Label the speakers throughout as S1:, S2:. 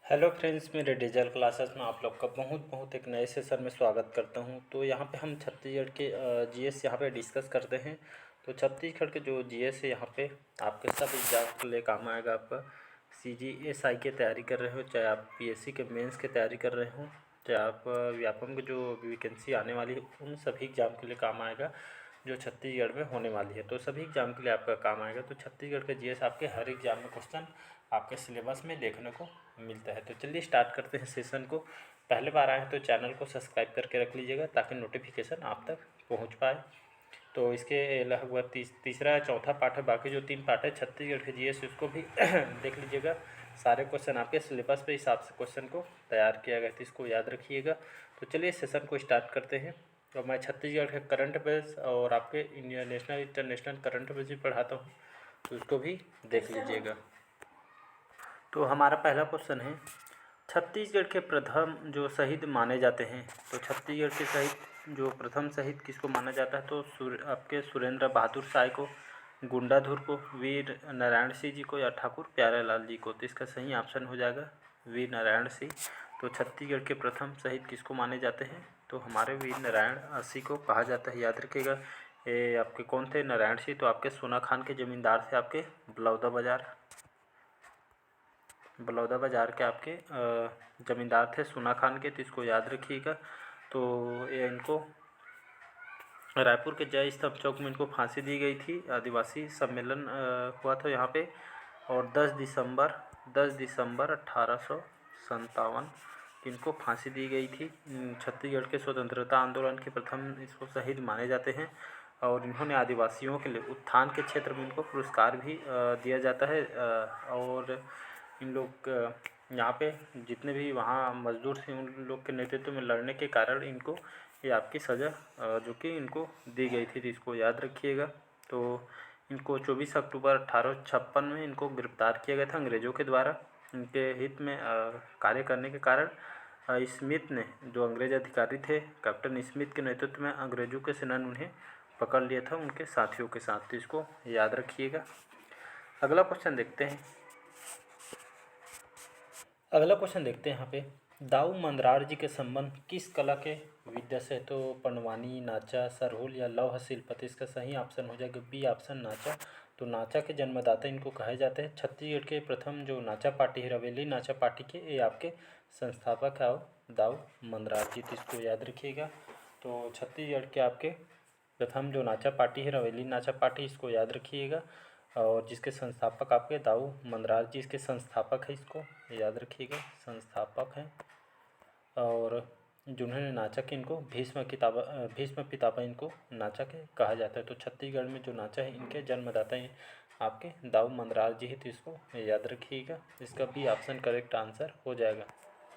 S1: Hello friends, मेरे digital classes में आप लोग का बहुत बहुत एक नए सेशन में स्वागत करता हूं। तो यहाँ पे हम छत्तीसगढ़ के जीएस यहाँ पे डिस्कस करते हैं। तो छत्तीसगढ़ के जो जीएस है यहाँ पे आपके सब एग्जाम के लिए काम आएगा। आपका सीजीएसआई की तैयारी कर रहे हो, चाहे आप पीएससी के मेंस की तैयारी कर रहे हो, चाहे आप व्यापम की जो वैकेंसी आने वाली है उन सभी एग्ज़ाम के लिए काम आएगा जो छत्तीसगढ़ में होने वाली है। तो सभी एग्ज़ाम के लिए आपका काम आएगा। तो छत्तीसगढ़ के जीएस आपके हर एग्ज़ाम में क्वेश्चन आपके सिलेबस में देखने को मिलता है। तो चलिए स्टार्ट करते हैं सेशन को। पहले बार आए हैं तो चैनल को सब्सक्राइब करके रख लीजिएगा ताकि नोटिफिकेशन आप तक पहुंच पाए। तो इसके अलावा तीसरा चौथा पार्ट है, बाकी जो 3 पार्ट है छत्तीसगढ़ के जीएस उसको भी देख लीजिएगा। सारे क्वेश्चन आपके सिलेबस के हिसाब से क्वेश्चन को तैयार किया गया था, इसको याद रखिएगा। तो चलिए सेशन को स्टार्ट करते हैं। तो मैं छत्तीसगढ़ के करंट अफेयर्स और आपके India national international current affairs भी पढ़ाता हूँ, तो उसको भी देख लीजिएगा। तो हमारा पहला क्वेश्चन है, छत्तीसगढ़ के प्रथम जो शहीद माने जाते हैं। तो छत्तीसगढ़ के शहीद जो प्रथम शहीद किसको माना जाता है? तो आपके सुरेंद्र बहादुर शाह को, गुंडाधुर को, वीर नारायण सिंह जी को या ठाकुर प्यारेलाल जी को। तो इसका सही ऑप्शन हो जाएगा वीर नारायण सिंह। तो छत्तीसगढ़ के प्रथम शहीद किसको माने जाते हैं? तो हमारे वीर नारायण सिंह को कहा जाता है, याद रखिएगा। ये आपके कौन थे नारायण सिंह? तो आपके सोना खान के ज़मींदार थे, आपके बलौदा बाज़ार के आपके ज़मींदार थे सोना खान के। तो इसको याद रखिएगा। तो ये इनको रायपुर के जय स्तंभ चौक में इनको फांसी दी गई थी। आदिवासी सम्मेलन हुआ था यहाँ पे, और 10 दिसंबर 1857 इनको फांसी दी गई थी। छत्तीसगढ़ के स्वतंत्रता आंदोलन के प्रथम इसको शहीद माने जाते हैं, और इन्होंने आदिवासियों के लिए उत्थान के क्षेत्र में इनको पुरस्कार भी दिया जाता है। और इन लोग यहाँ पे जितने भी वहाँ मजदूर थे उन लोग के नेतृत्व में लड़ने के कारण इनको ये आपकी सज़ा जो कि इनको दी गई थी, तो इसको याद रखिएगा। तो इनको 24 अक्टूबर 1856 में इनको गिरफ्तार किया गया था अंग्रेज़ों के द्वारा। इनके हित में कार्य करने के कारण स्मिथ ने, जो अंग्रेज़ अधिकारी थे, कैप्टन स्मिथ के नेतृत्व में अंग्रेज़ों के सेना ने उन्हें पकड़ लिया था उनके साथियों के साथ। तो इसको याद रखिएगा। अगला क्वेश्चन देखते हैं। यहाँ पे, दाऊ मंदरार जी के संबंध किस कला के विद्या से? तो पंडवानी, नाचा, सरहुल या लौह शिल्प? तो इसका सही ऑप्शन हो जाएगा बी ऑप्शन, नाचा। तो नाचा के जन्मदाता इनको कहे जाते हैं। छत्तीसगढ़ के प्रथम जो नाचा पार्टी है, रवेली नाचा पार्टी के, ये आपके संस्थापक है दाऊ मंदरार जी। तो इसको याद रखिएगा। तो छत्तीसगढ़ के आपके प्रथम जो नाचा पार्टी है रवेली नाचा पार्टी, इसको याद रखिएगा। और जिसके संस्थापक आपके दाऊ मंदरार जी इसके संस्थापक हैं, इसको याद रखिएगा, संस्थापक हैं। और जिन्होंने नाचा के इनको भीष्म पितामह इनको नाचा के कहा जाता है। तो छत्तीसगढ़ में जो नाचा है इनके जन्मदाता हैं आपके दाऊ मंदरार जी है, तो इसको याद रखिएगा। इसका बी ऑप्शन करेक्ट आंसर हो जाएगा।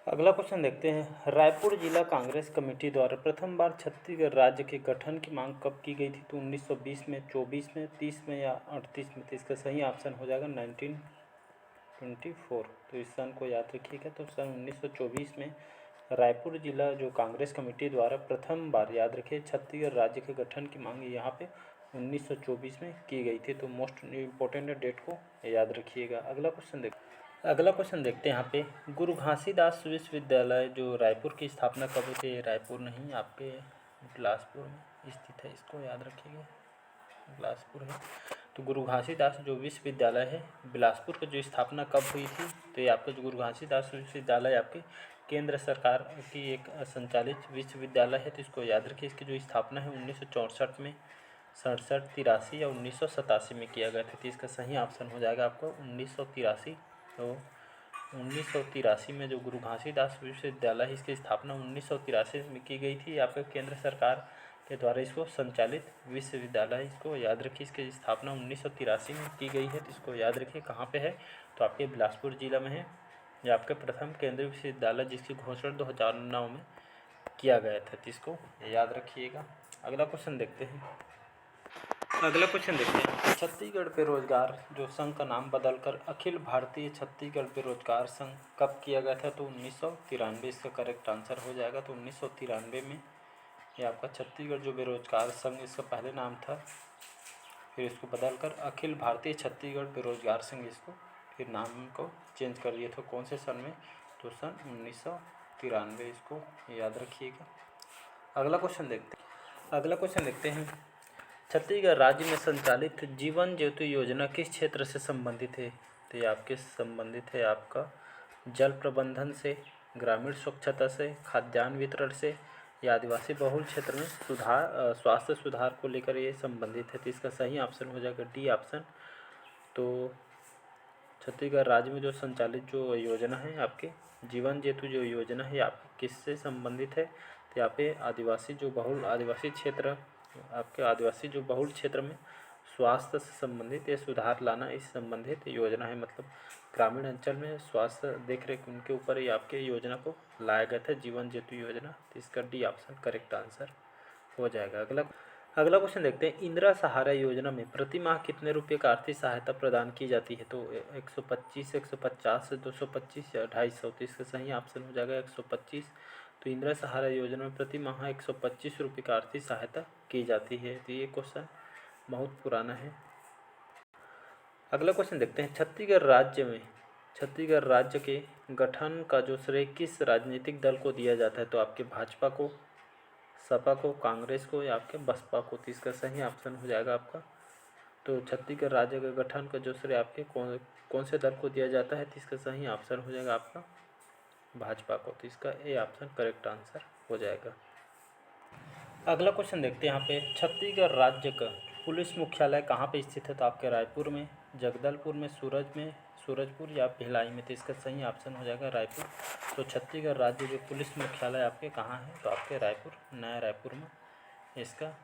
S1: अगला क्वेश्चन देखते हैं, रायपुर जिला कांग्रेस कमेटी द्वारा प्रथम बार छत्तीसगढ़ राज्य के गठन की मांग कब की गई थी? तो 1920 में, 24 में, 30 में या 38 में? तो इसका सही ऑप्शन हो जाएगा 1924। तो इस सन को याद रखिएगा। तो सन 1924 में रायपुर जिला जो कांग्रेस कमेटी द्वारा प्रथम बार, याद रखिए, छत्तीसगढ़ राज्य के गठन की मांग यहाँ पे 1924 में की गई थी। तो मोस्ट इम्पोर्टेंट डेट को याद रखिएगा। अगला क्वेश्चन देखते हैं यहाँ पे, गुरु घासीदास विश्वविद्यालय जो रायपुर की स्थापना कब हुई थी? रायपुर नहीं, आपके बिलासपुर में स्थित है, इसको याद रखिएगा, बिलासपुर है। तो गुरु घासीदास जो विश्वविद्यालय है बिलासपुर की जो स्थापना कब हुई थी? तो ये आपका जो गुरु घासीदास विश्वविद्यालय आपके केंद्र सरकार की एक संचालित विश्वविद्यालय है। तो इसको याद रखिए। इसकी जो स्थापना है 1964 में, 67, 83 या 1987 में किया गया था। तो इसका सही ऑप्शन हो जाएगा आपको 1983। तो 1983 में जो गुरु घासीदास विश्वविद्यालय है इसकी स्थापना 1983 में की गई थी। आपके केंद्र सरकार के द्वारा इसको संचालित विश्वविद्यालय, इसको याद रखिए। इसकी स्थापना 1983 में की गई है। तो इसको याद रखिए। कहाँ पे है? तो आपके बिलासपुर जिला में है। यह आपके प्रथम केंद्रीय विश्वविद्यालय जिसकी घोषणा 2009 में किया गया था। तो इसको याद रखिएगा। अगला क्वेश्चन देखते हैं। छत्तीसगढ़ बेरोजगार जो संघ का नाम बदलकर अखिल भारतीय छत्तीसगढ़ बेरोजगार संघ कब किया गया था? तो 1993। इसका करेक्ट आंसर हो जाएगा। तो 1993 में ये आपका छत्तीसगढ़ जो बेरोजगार संघ, इसका पहले नाम था, फिर इसको बदलकर अखिल भारतीय छत्तीसगढ़ बेरोजगार संघ, इसको फिर नाम को चेंज कर दिया था। कौन से सन में? तो सन 1993, इसको याद रखिएगा। अगला क्वेश्चन देखते हैं। छत्तीसगढ़ राज्य में संचालित जीवन ज्योति योजना किस क्षेत्र से संबंधित है? तो ये आपके संबंधित है आपका जल प्रबंधन से, ग्रामीण स्वच्छता से, खाद्यान्न वितरण से, या आदिवासी बहुल क्षेत्र में स्वास्थ्य सुधार को लेकर ये संबंधित है। तो इसका सही ऑप्शन हो जाएगा डी ऑप्शन। तो छत्तीसगढ़ राज्य में जो संचालित जो योजना है आपके जीवन ज्योति जो योजना है आपकी किससे संबंधित है? तो यहाँ पे आदिवासी जो बहुल क्षेत्र में स्वास्थ्य से संबंधित ये सुधार लाना इस संबंधित योजना है। मतलब ग्रामीण अंचल में स्वास्थ्य देख रेख उनके ऊपर ये आपके योजना को लाया गया था, जीवन ज्योति योजना। तो इसका डी ऑप्शन करेक्ट आंसर हो जाएगा। अगला क्वेश्चन देखते हैं। इंदिरा सहारा योजना में प्रति माह कितने रुपये का आर्थिक सहायता प्रदान की जाती है? तो 125, 150, 225 या 250। तो इसका सही ऑप्शन हो जाएगा 125। तो इंदिरा सहारा योजना में प्रति माह 125 रुपये का आर्थिक सहायता की जाती है। तो ये क्वेश्चन बहुत पुराना है। अगला क्वेश्चन देखते हैं। छत्तीसगढ़ राज्य के गठन का जो श्रेय किस राजनीतिक दल को दिया जाता है? तो आपके भाजपा को, सपा को, कांग्रेस को, या आपके बसपा को। तो इसका सही ऑप्शन हो जाएगा आपका। तो छत्तीसगढ़ राज्य के गठन का जो श्रेय आपके कौन से दल को दिया जाता है? तो इसका सही ऑप्शन हो जाएगा आपका भाजपा को। तो इसका ए ऑप्शन करेक्ट आंसर हो जाएगा। अगला क्वेश्चन देखते हैं। यहाँ पे छत्तीसगढ़ राज्य का पुलिस मुख्यालय कहाँ पे स्थित है? तो आपके रायपुर में, जगदलपुर में, सूरजपुर या भिलाई में। तो इसका सही ऑप्शन हो जाएगा रायपुर। तो छत्तीसगढ़ राज्य जो पुलिस मुख्यालय आपके कहाँ है? तो आपके रायपुर, नया रायपुर में इसका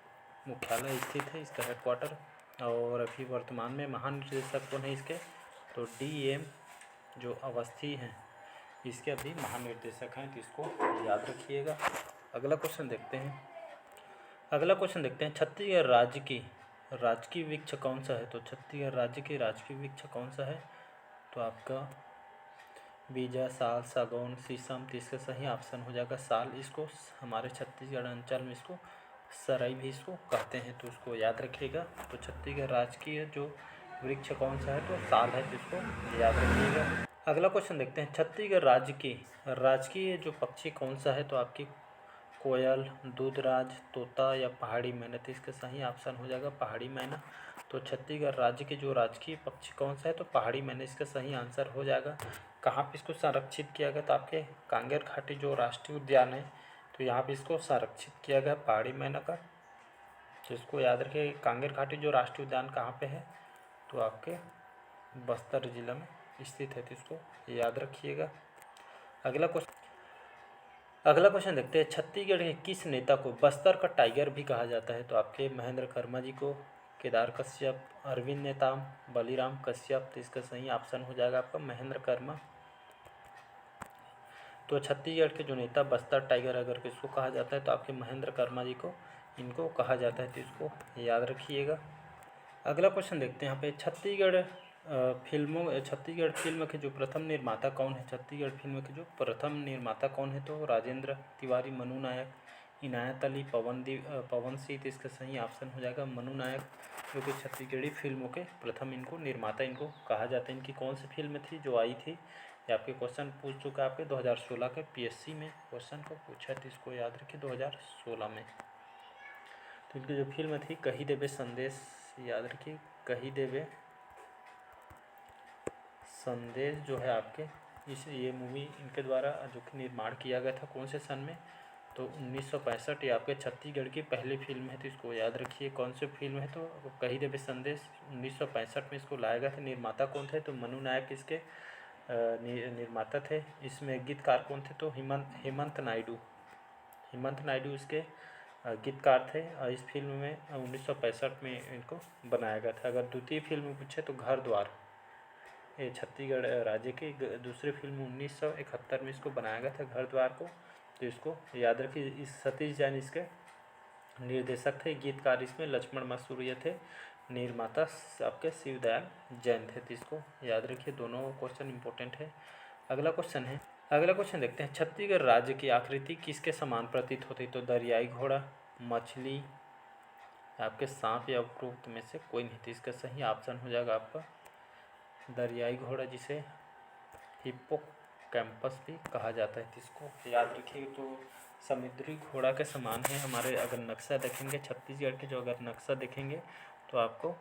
S1: मुख्यालय स्थित है, इसका हेडक्वार्टर। और अभी वर्तमान में महानिदेशक कौन है इसके? तो DM जो अवस्थी हैं इसके अभी महानिदेशक हैं। तो इसको याद रखिएगा। अगला क्वेश्चन देखते हैं। छत्तीसगढ़ राज्य की राजकीय वृक्ष कौन सा है? तो छत्तीसगढ़ राज्य की राजकीय वृक्ष कौन सा है? तो आपका बीजा, साल, सागौन, शीशम। तो इसका सही ऑप्शन हो जाएगा साल। इसको हमारे छत्तीसगढ़ अंचल में इसको सरई भी इसको कहते हैं। तो उसको याद रखिएगा। तो छत्तीसगढ़ राजकीय जो वृक्ष कौन सा है? तो साल है। तो इसको याद रखिएगा। अगला क्वेश्चन देखते हैं। छत्तीसगढ़ राज्य की राजकीय जो पक्षी कौन सा है? तो आपकी कोयल, दूधराज, तोता या पहाड़ी मैना। तो इसका सही ऑप्शन हो जाएगा पहाड़ी मैना। तो छत्तीसगढ़ राज्य के जो राजकीय पक्षी कौन सा है? तो पहाड़ी मैना इसका सही आंसर हो जाएगा। कहाँ पे इसको संरक्षित किया गया? तो आपके कांगेर घाटी जो राष्ट्रीय उद्यान है, तो यहाँ पे इसको संरक्षित किया गया पहाड़ी मैना का। तो इसको याद रखिए। कांगेर घाटी जो राष्ट्रीय उद्यान कहाँ पे है? तो आपके बस्तर जिला में स्थित है। तो इसको याद रखिएगा। अगला क्वेश्चन देखते हैं। छत्तीसगढ़ के किस नेता को बस्तर का टाइगर भी कहा जाता है? तो आपके महेंद्र कर्मा जी को, केदार कश्यप, अरविंद नेताम, बलिराम कश्यप। तो इसका सही ऑप्शन हो जाएगा आपका महेंद्र कर्मा। तो छत्तीसगढ़ के जो नेता बस्तर टाइगर अगर किसको कहा जाता है? तो आपके महेंद्र कर्मा जी को इनको कहा जाता है। तो इसको याद रखिएगा। अगला क्वेश्चन देखते हैं। यहाँ पे छत्तीसगढ़ फिल्म के जो प्रथम निर्माता कौन है? छत्तीसगढ़ फिल्म के जो प्रथम निर्माता कौन है? तो राजेंद्र तिवारी, मनु नायक, इनायत अली, पवन सिंह। तो इसका सही ऑप्शन हो जाएगा मनु नायक, जो कि छत्तीसगढ़ी फिल्मों के प्रथम इनको निर्माता इनको कहा जाता है। इनकी कौन सी फिल्म थी जो आई थी? ये आपके क्वेश्चन पूछ चुका है आपके 2016 के PSC में क्वेश्चन को पूछा। तो इसको याद रखिए 2016 में। तो इनकी जो फिल्म थी कही देवे संदेश, याद रखिए कही देवे संदेश जो है आपके ये मूवी इनके द्वारा जो कि निर्माण किया गया था कौन से सन में? तो 1965। ये आपके छत्तीसगढ़ की पहली फिल्म है। तो इसको याद रखिए कौन सी फिल्म है? तो कही देवे संदेश 1965 में इसको लाया गया था। निर्माता कौन थे? तो मनु नायक इसके निर्माता थे। इसमें गीतकार कौन थे? तो हेमंत नायडू इसके गीतकार थे। और इस फिल्म में 1965 में इनको बनाया गया था। अगर द्वितीय फिल्म पूछे तो घर द्वार, ये छत्तीसगढ़ राज्य की दूसरी फिल्म 1971 में इसको बनाया गया था घर द्वार को। तो इसको याद रखिए। इस सतीश जैन इसके निर्देशक थे। गीतकार इसमें लक्ष्मण मसूरिया थे। निर्माता आपके शिवदयाल जैन थे। तो इसको याद रखिए। दोनों क्वेश्चन इंपॉर्टेंट है। अगला क्वेश्चन देखते हैं। छत्तीसगढ़ राज्य की आकृति किसके समान प्रतीत होती? तो दरियाई घोड़ा, मछली, आपके सांप या उपरोक्त में से कोई नहीं। तो इसका सही ऑप्शन हो जाएगा आपका दरियाई घोड़ा, जिसे कैंपस भी कहा जाता है, तो इसको याद रखिए। तो समुद्री घोड़ा के समान है हमारे, अगर नक्शा देखेंगे छत्तीसगढ़ के, जो अगर नक्शा देखेंगे तो आपको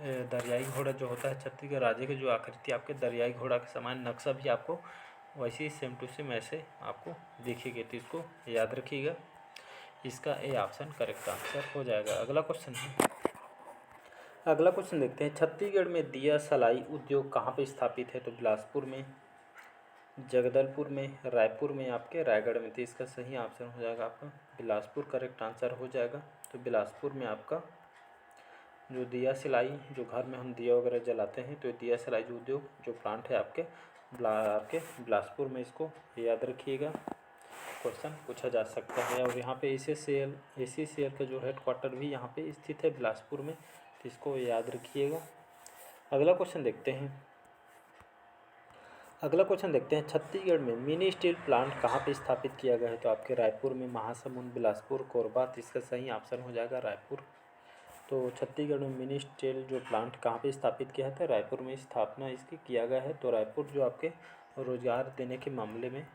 S1: दरियाई घोड़ा जो होता है छत्तीसगढ़ राज्य की जो आकृति आपके दरियाई घोड़ा के समान, नक्शा भी आपको वैसे ही सेम टू सेम ऐसे आपको दिखेगी, तो इसको याद रखिएगा। इसका ए ऑप्शन करेक्ट आंसर हो जाएगा। अगला क्वेश्चन देखते हैं। छत्तीसगढ़ में दिया सलाई उद्योग कहाँ पे स्थापित है? तो बिलासपुर में, जगदलपुर में, रायपुर में, आपके रायगढ़ में। तो इसका सही ऑप्शन हो जाएगा आपका बिलासपुर करेक्ट आंसर हो जाएगा। तो बिलासपुर में आपका जो दिया सिलाई, जो घर में हम दिया वगैरह जलाते हैं, तो दिया सिलाई जो उद्योग जो प्लांट है आपके बिलासपुर में, इसको याद रखिएगा। क्वेश्चन पूछा जा सकता है। और यहाँ पे ACCL का जो हेडक्वार्टर भी यहाँ पे स्थित है बिलासपुर में, तो इसको याद रखिएगा। अगला क्वेश्चन देखते हैं। छत्तीसगढ़ में मिनी स्टील प्लांट कहाँ पे स्थापित किया गया है? तो आपके रायपुर में, महासमुंद, बिलासपुर, कोरबा। तो इसका सही ऑप्शन हो जाएगा रायपुर। तो छत्तीसगढ़ में मिनी स्टील जो प्लांट कहाँ पे स्थापित किया था? रायपुर में स्थापना इसकी किया गया है। तो रायपुर जो आपके रोजगार देने के मामले में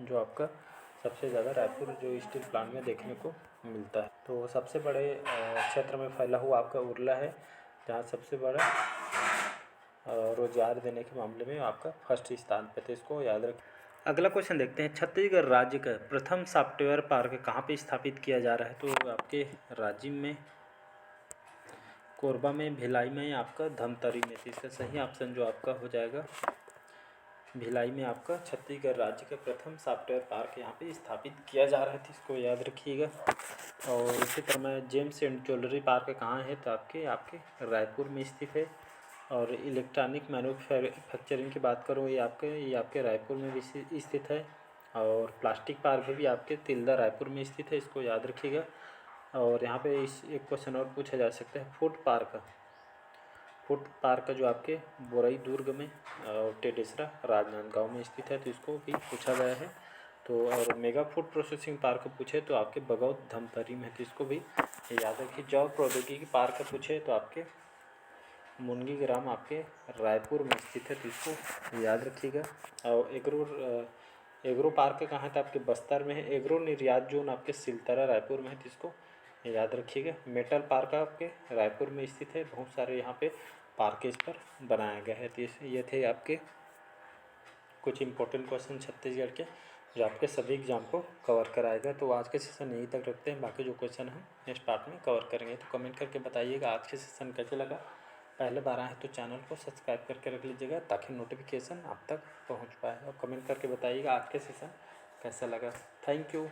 S1: जो आपका सबसे ज़्यादा रायपुर जो स्टील प्लांट में देखने को मिलता है। तो सबसे बड़े क्षेत्र में फैला हुआ आपका उरला है, जहाँ सबसे बड़ा रोजगार देने के मामले में आपका फर्स्ट स्थान पे, तो इसको याद रखें। अगला क्वेश्चन देखते हैं। छत्तीसगढ़ राज्य का प्रथम सॉफ्टवेयर पार्क कहाँ पे स्थापित किया जा रहा है? तो आपके राजिम में, कोरबा में, भिलाई में, आपका धमतरी में। तो इसका सही ऑप्शन जो आपका हो जाएगा भिलाई में, आपका छत्तीसगढ़ राज्य का प्रथम सॉफ्टवेयर पार्क यहाँ पे स्थापित किया जा रहा है, तो इसको याद रखिएगा। और इसी तरह मैं जेम्स एंड ज्वेलरी पार्क कहाँ है? तो आपके रायपुर में स्थित है। और इलेक्ट्रॉनिक मैन्युफैक्चरिंग की बात करूँ, ये आपके रायपुर में भी स्थित है। और प्लास्टिक पार्क भी आपके तिल्दा रायपुर में स्थित है, इसको याद रखिएगा। और यहाँ पे एक क्वेश्चन और पूछा जा सकता है। फूड पार्क का जो आपके बोरई दुर्ग में और टेडेसरा राजनांदगांव में स्थित है, तो इसको भी पूछा गया है। तो और मेगा फूड प्रोसेसिंग पार्क पूछे तो आपके बगौत धमतरी में, तो इसको भी याद रखिए। जौ प्रौद्योगिकी पार्क पूछे तो आपके मुनगी ग्राम आपके रायपुर में स्थित है, तो इसको याद रखिएगा। और एग्रो पार्क कहाँ है? तो आपके बस्तर में है। एग्रो निर्यात जोन आपके सिलतरा रायपुर में है, तो इसको याद रखिएगा। मेटल पार्क आपके रायपुर में स्थित है। बहुत सारे यहाँ पे पार्क इस पर बनाया गया है। तो ये थे आपके कुछ इंपॉर्टेंट क्वेश्चन छत्तीसगढ़ के, जो आपके सभी एग्जाम को कवर कराएगा। तो आज के सेशन यहीं तक रखते हैं, बाकी जो क्वेश्चन हम नेक्स्ट पार्ट में कवर करेंगे। तो कमेंट करके बताइएगा आज के सेशन कैसे लगा। पहले बार आए तो चैनल को सब्सक्राइब करके रख लीजिएगा, ताकि नोटिफिकेशन आप तक पहुंच पाए। और कमेंट करके बताइएगा आज के सेशन कैसा लगा। Thank you.